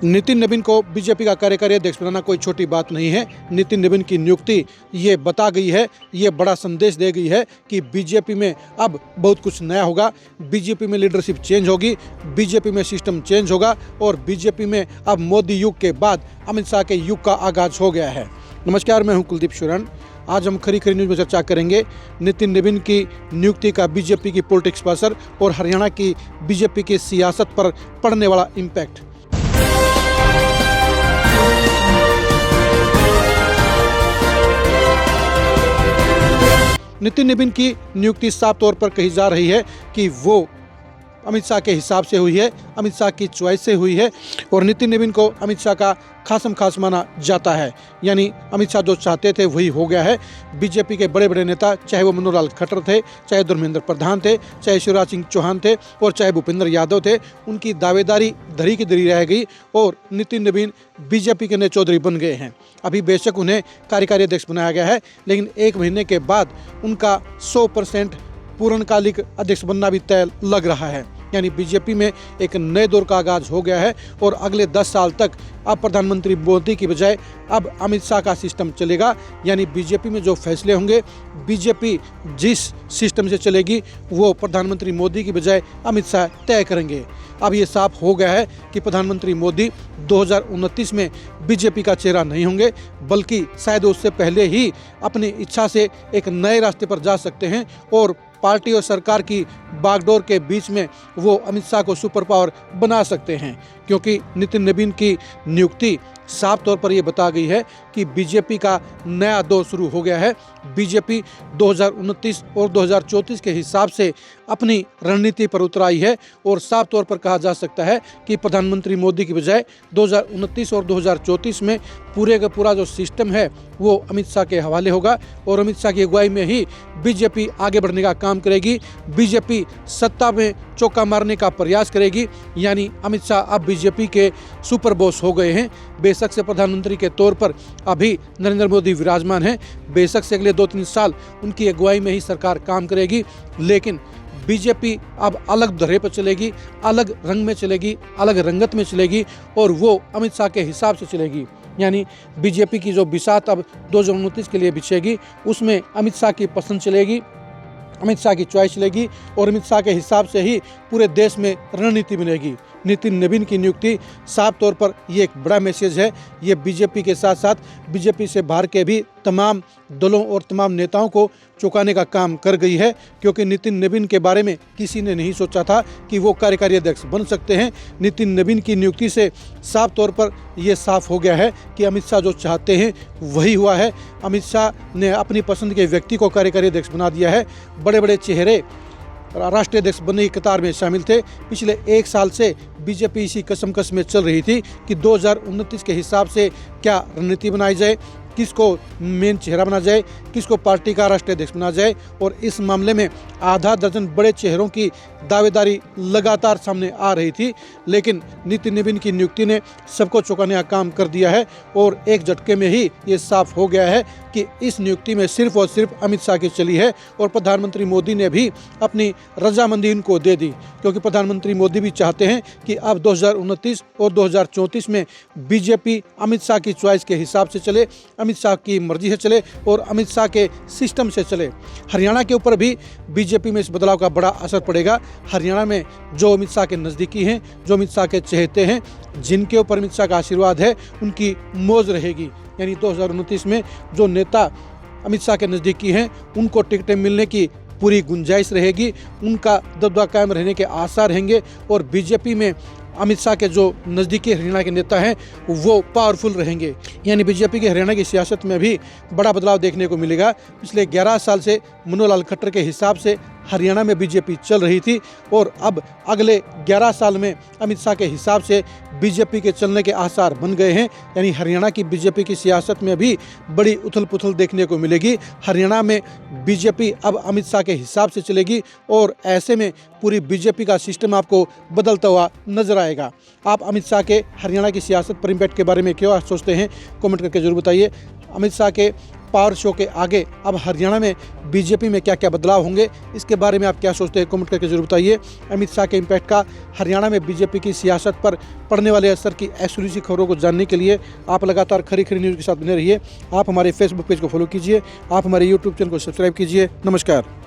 नितिन नवीन को बीजेपी का कार्यकारी अध्यक्ष बनाना कोई छोटी बात नहीं है। नितिन नवीन की नियुक्ति ये बता गई है, ये बड़ा संदेश दे गई है कि बीजेपी में अब बहुत कुछ नया होगा। बीजेपी में लीडरशिप चेंज होगी, बीजेपी में सिस्टम चेंज होगा और बीजेपी में अब मोदी युग के बाद अमित शाह के युग का आगाज हो गया है। नमस्कार, मैं हूं कुलदीप सुरन। आज हम खरी न्यूज़ में चर्चा करेंगे नितिन नवीन की नियुक्ति का बीजेपी की पॉलिटिक्स पर असर और हरियाणा की बीजेपी की सियासत पर पड़ने वाला इम्पैक्ट। नितिन नवीन की नियुक्ति साफ तौर पर कही जा रही है कि वो अमित शाह के हिसाब से हुई है, अमित शाह की चॉइस से हुई है और नितिन नवीन को अमित शाह का खासम खास माना जाता है। यानी अमित शाह जो चाहते थे वही हो गया है। बीजेपी के बड़े बड़े नेता, चाहे वो मनोहर लाल खट्टर थे, चाहे धर्मेंद्र प्रधान थे, चाहे शिवराज सिंह चौहान थे और चाहे भूपेंद्र यादव थे, उनकी दावेदारी धरी की धरी रह गई और नितिन नवीन बीजेपी के नए चौधरी बन गए हैं। अभी बेशक उन्हें कार्यकारी अध्यक्ष बनाया गया है, लेकिन एक महीने के बाद उनका 100% पूर्णकालिक अध्यक्ष बनना भी तय लग रहा है। यानी बीजेपी में एक नए दौर का आगाज हो गया है और अगले 10 साल तक अब प्रधानमंत्री मोदी की बजाय अब अमित शाह का सिस्टम चलेगा। यानी बीजेपी में जो फैसले होंगे, बीजेपी जिस सिस्टम से चलेगी वो प्रधानमंत्री मोदी की बजाय अमित शाह तय करेंगे। अब ये साफ हो गया है कि प्रधानमंत्री मोदी 2029 में बीजेपी का चेहरा नहीं होंगे, बल्कि शायद उससे पहले ही अपनी इच्छा से एक नए रास्ते पर जा सकते हैं और पार्टी और सरकार की बागडोर के बीच में वो अमित शाह को सुपर पावर बना सकते हैं। क्योंकि नितिन नवीन की नियुक्ति साफ तौर पर यह बता गई है कि बीजेपी का नया दौर शुरू हो गया है। बीजेपी 2029 और 2034 के हिसाब से अपनी रणनीति पर उतर आई है और साफ तौर पर कहा जा सकता है कि प्रधानमंत्री मोदी की बजाय 2029 और 2034 में पूरे का पूरा जो सिस्टम है वो अमित शाह के हवाले होगा और अमित शाह की अगुवाई में ही बीजेपी आगे बढ़ने का काम करेगी। बीजेपी सत्ता में चौका मारने का प्रयास करेगी। यानी अमित शाह अब बीजेपी के सुपर बॉस हो गए हैं। बेशक से प्रधानमंत्री के तौर पर अभी नरेंद्र मोदी विराजमान हैं, बेशक से अगले 2-3 साल उनकी अगुवाई में ही सरकार काम करेगी, लेकिन बीजेपी अब अलग धरे पर चलेगी, अलग रंग में चलेगी, अलग रंगत में चलेगी और वो अमित शाह के हिसाब से चलेगी। यानी बीजेपी की जो बिसात अब 2029 के लिए बिछेगी उसमें अमित शाह की पसंद चलेगी, अमित शाह की चॉइस चलेगी और अमित शाह के हिसाब से ही पूरे देश में रणनीति बनेगी। नितिन नवीन की नियुक्ति साफ तौर पर ये एक बड़ा मैसेज है। ये बीजेपी के साथ साथ बीजेपी से बाहर के भी तमाम दलों और तमाम नेताओं को चौंकाने का काम कर गई है, क्योंकि नितिन नवीन के बारे में किसी ने नहीं सोचा था कि वो कार्यकारी अध्यक्ष बन सकते हैं। नितिन नवीन की नियुक्ति से साफ तौर पर यह साफ हो गया है कि अमित शाह जो चाहते हैं वही हुआ है। अमित शाह ने अपनी पसंद के व्यक्ति को कार्यकारी अध्यक्ष बना दिया है। बड़े बड़े चेहरे राष्ट्रीय अध्यक्ष बनने की कतार में शामिल थे। पिछले 1 साल से बीजेपी इसी कसमकस में चल रही थी कि 2029 के हिसाब से क्या रणनीति बनाई जाए, किसको मेन चेहरा बना जाए, किसको पार्टी का राष्ट्रीय अध्यक्ष बना जाए। और इस मामले में आधा दर्जन बड़े चेहरों की दावेदारी लगातार सामने आ रही थी, लेकिन नितिन नवीन की नियुक्ति ने सबको चौंकाने का काम कर दिया है और एक झटके में ही ये साफ हो गया है कि इस नियुक्ति में सिर्फ और सिर्फ अमित शाह की चली है और प्रधानमंत्री मोदी ने भी अपनी रजामंदी इनको दे दी। क्योंकि प्रधानमंत्री मोदी भी चाहते हैं कि अब 2029 और 2034 में बीजेपी अमित शाह की चॉइस के हिसाब से चले, अमित शाह की मर्जी से चले और अमित शाह के सिस्टम से चले। हरियाणा के ऊपर भी बीजेपी में इस बदलाव का बड़ा असर पड़ेगा। हरियाणा में जो अमित शाह के नज़दीकी हैं, जो अमित शाह के चहेते हैं, जिनके ऊपर अमित शाह का आशीर्वाद है, उनकी मौज रहेगी। यानी 2029 में जो नेता अमित शाह के नज़दीकी हैं उनको टिकटें मिलने की पूरी गुंजाइश रहेगी, उनका दबदबा कायम रहने के आसार रहेंगे और बीजेपी में अमित शाह के जो नज़दीकी हरियाणा के नेता हैं वो पावरफुल रहेंगे। यानी बीजेपी के हरियाणा की सियासत में भी बड़ा बदलाव देखने को मिलेगा। पिछले 11 साल से मनोहर लाल खट्टर के हिसाब से हरियाणा में बीजेपी चल रही थी और अब अगले 11 साल में अमित शाह के हिसाब से बीजेपी के चलने के आसार बन गए हैं। यानी हरियाणा की बीजेपी की सियासत में भी बड़ी उथल पुथल देखने को मिलेगी। हरियाणा में बीजेपी अब अमित शाह के हिसाब से चलेगी और ऐसे में पूरी बीजेपी का सिस्टम आपको बदलता हुआ नजर आएगा। आप अमित शाह के हरियाणा की सियासत पर इम्पैक्ट के बारे में क्या सोचते हैं, कमेंट करके जरूर बताइए। अमित शाह के पावर शो के आगे अब हरियाणा में बीजेपी में क्या क्या बदलाव होंगे, इसके बारे में आप क्या सोचते हैं, कमेंट करके जरूर बताइए। अमित शाह के इम्पैक्ट का हरियाणा में बीजेपी की सियासत पर पड़ने वाले असर की एक्सक्लूसिव खबरों को जानने के लिए आप लगातार खरी खरी न्यूज़ के साथ बने रहिए। आप हमारे फेसबुक पेज को फॉलो कीजिए, आप हमारे यूट्यूब चैनल को सब्सक्राइब कीजिए। नमस्कार।